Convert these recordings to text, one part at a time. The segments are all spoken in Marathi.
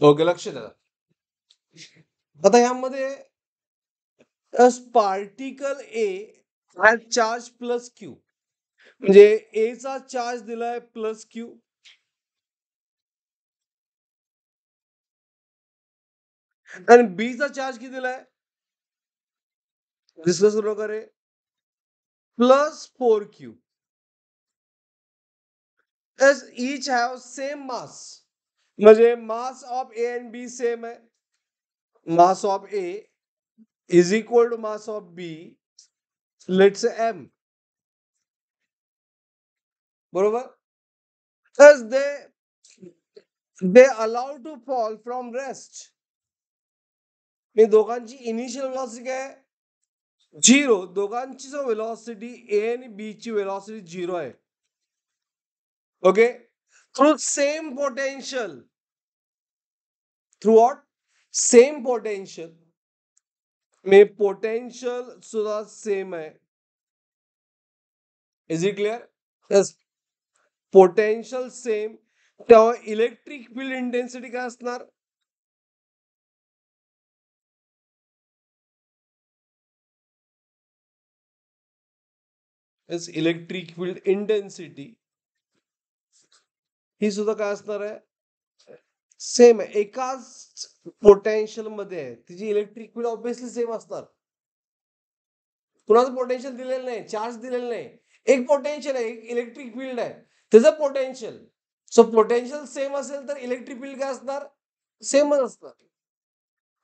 ओके, लक्ष द्या. आता ह्यामध्ये particle A has charge plus Q, म्हणजे ए चा चार्ज दिलाय प्लस क्यू आणि बी चा चार्ज किती दिलाय, डिस्कस करू करे, plus 4q. As each have same mass, म्हणजे mass of A and B same आहे. Mass of A is equal to mass of B, let's M. बरोबर. As they allow to fall from rest. मी दोघांची इनिशियल व्हेलॉसिटी काय आहे, 0. दोघांची जो व्हेलॉसिटी ए आणि बी ची व्हेलॉसिटी 0 आहे. Okay. Through same potential, through what, same potential. May potential सुद्धा सेम आहे. Is it clear? Yes. Potential same, तेव्हा इलेक्ट्रिक फील्ड इंटेन्सिटी काय असणार, इलेक्ट्रिक फील्ड इंटेन्सिटी ही सुद्धा काय असणार आहे, सेम आहे. एकाच पोटेन्शियल मध्ये आहे, तिची इलेक्ट्रिक फील्ड ऑब्विसली सेम असणार. कुणाचं पोटेन्शियल दिलेलं नाही, चार्ज दिलेलं नाही, एक पोटेन्शियल आहे, एक इलेक्ट्रिक फील्ड आहे, त्याचं पोटेन्शियल. सो पोटेन्शियल सेम असेल तर इलेक्ट्रिक फील्ड काय असणार, सेमच असणार.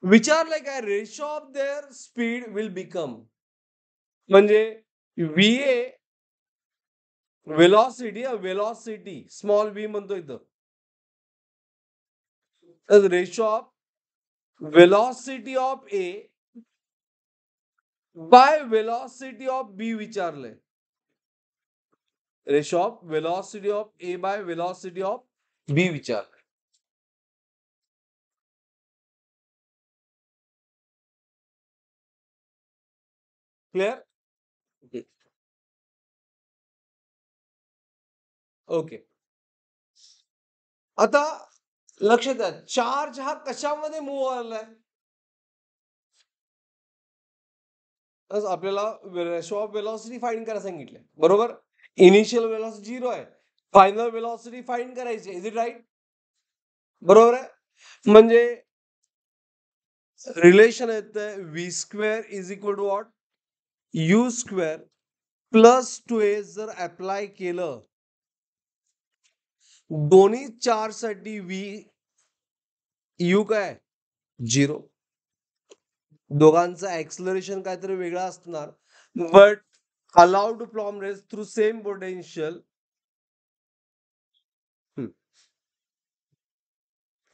विचारलंय काय, ratio of their speed will become, म्हणजे V A velocity small V म्हणतो इथं, ratio of velocity of A by velocity of B विचारलंय. Ratio of velocity of A by velocity of B विचारलंय. क्लिअर? ओके. आता लक्ष द्या, चार्ज हा कशामध्ये मूव्ह आलाय, आपल्याला रेशो ऑफ वेलॉसिटी फाइंड करायला सांगितलंय. बरोबर. इनिशियल वेलॉसिटी 0 आहे, फायनल वेलॉसिटी फाइंड करायची. Is it right? बरोबर आहे. म्हणजे रिलेशन येतं V square is equal to what, U square plus 2a जर अप्लाय केलं दोन्ही चार्ज साठी, व्ही यू काय 0. दोघांचं ऍक्सलरेशन काहीतरी वेगळं असणार, but allowed to form rays through same potential.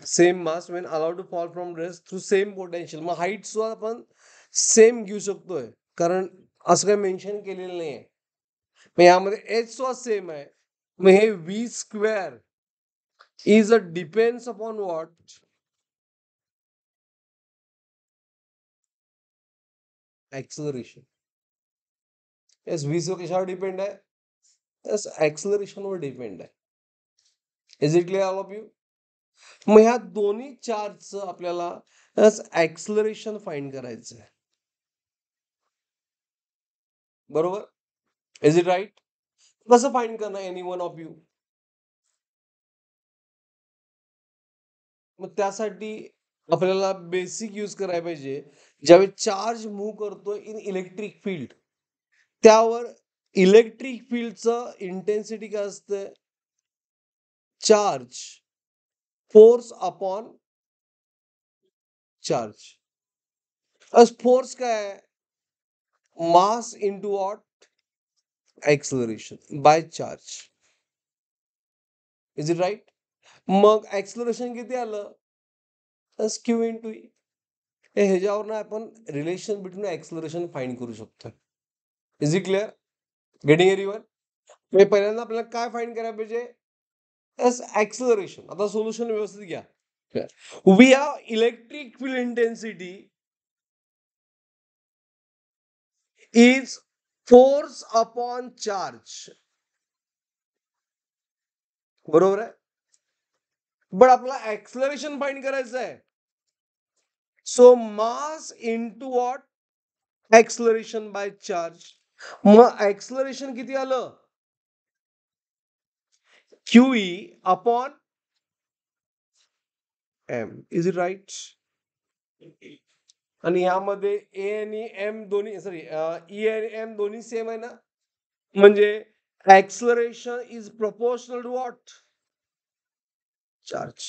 Same mass when allowed to fall from rays through same potential. मग हाईट सुद्धा आपण सेम घेऊ शकतोय, कारण असं काही मेन्शन केलेलं नाहीये. मग यामध्ये एच सुद्धा सेम आहे. मग हे V square is a depends upon what, acceleration. Yes, V square कशावर डिपेंड आहे, येस ऍक्सलरेशनवर डिपेंड आहे. Is it clear all of you? मग ह्या दोन्ही चार्जचं आपल्याला ऍक्सलरेशन फाइंड करायचं आहे. बरोबर. Is it right? कसं फाइंड करणार, एनी वन ऑफ यू? मग त्यासाठी आपल्याला बेसिक यूज करायला पाहिजे. ज्यावेळी चार्ज मूव्ह करतो इन इलेक्ट्रिक फील्ड, त्यावर इलेक्ट्रिक फील्डचं इंटेन्सिटी काय असते, charge force upon charge. Force काय आहे, mass into what, acceleration by charge. Is it right? मग ऍक्सलरेशन किती आलं, क्यू इंटू ई. ह्याच्यावर आपण रिलेशन बिटवीन ऍक्सलरेशन फाइंड करू शकतो. Is it clear? Getting everyone? पहिल्यांदा आपल्याला काय फाइंड करायला पाहिजे, ऍक्सलरेशन. आता सोल्युशन व्यवस्थित घ्या. We have electric field intensity is force upon charge. बरोबर आहे. बट आपल्याला ऍक्सलरेशन फाइंड करायचं आहे. So mass into what acceleration by charge. मग ऍक्सलरेशन किती आलं? QE upon M. Is it right? आणि यामध्ये ए आणि एम दोन्ही सॉरी ई आणि एम दोन्ही सेम आहे ना, म्हणजे acceleration is proportional to what charge.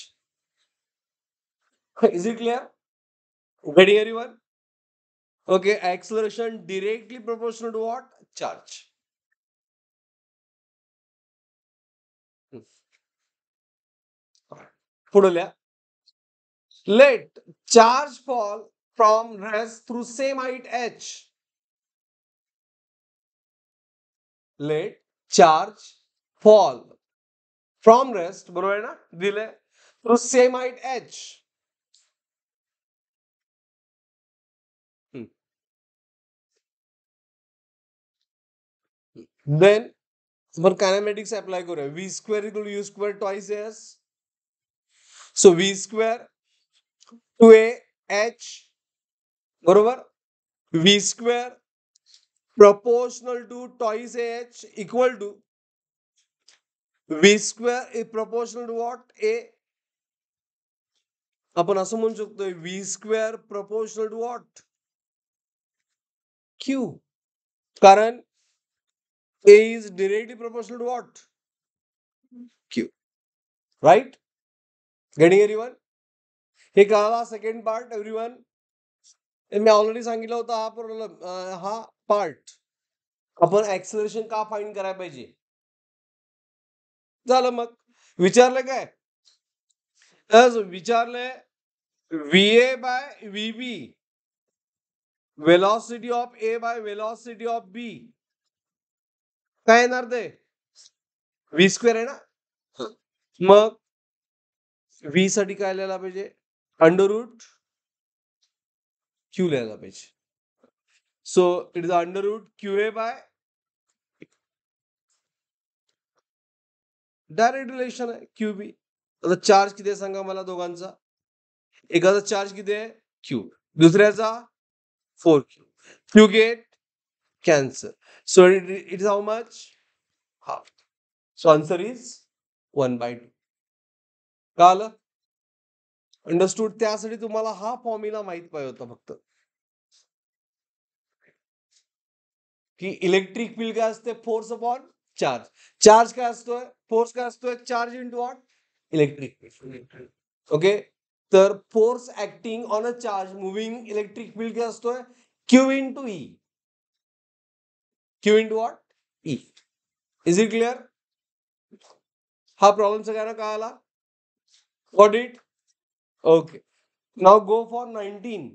Is it clear? Getting everyone? Okay, acceleration directly proportional to what? Charge. पुढे लिहा. Let charge fall from rest through same height h. Let charge fall from rest, बरोबर आहे ना, दिले, through same height h. Then आपण कायनेमॅटिक्स अप्लाय करूया. V square equal to U square twice s. So V square 2a h बरोबर, V square proportional to twice h equal to V square is proportional to what? A. आपण असं म्हणू शकतो V square proportional to what? Q. कारण A is directly proportional to what? Q. Right? Getting everyone? हे कळाला सेकंड पार्ट एव्हरीवन? मी ऑलरेडी सांगितलं होतं हा पार्ट आपण ऍक्सलरेशन का फाइंड करायला पाहिजे. झालं मग विचारलं काय? विचारलंय VA by VB velocity of A by velocity of B काय येणार ते? V स्क्वेअर आहे ना. मग V साठी काय लिहायला पाहिजे? अंडर रूट Q लिहायला पाहिजे. So it is under root QA by direct relation आहे QB. आता चार्ज किती आहे सांगा मला दोघांचा? एकाचा चार्ज किती आहे? Q, दुसऱ्याचा 4Q. Q get cancel. So it is how much? Half. So answer is 1/2. कळालं? अंडरस्टूड? त्यासाठी तुम्हाला हा फॉर्म्युला माहित पाहिजे होता फक्त, की इलेक्ट्रिक फील्ड काय असते? Force upon charge. चार्ज काय असतोय? फोर्स काय असतोय? Charge into what? Electric field. Okay, तर force acting on a charge moving electric field काय असतोय? Q into E. Q into what? E. Is it clear? हा प्रॉब्लेम सगळ्यांना कळाला? Got it? Okay, now go for 19.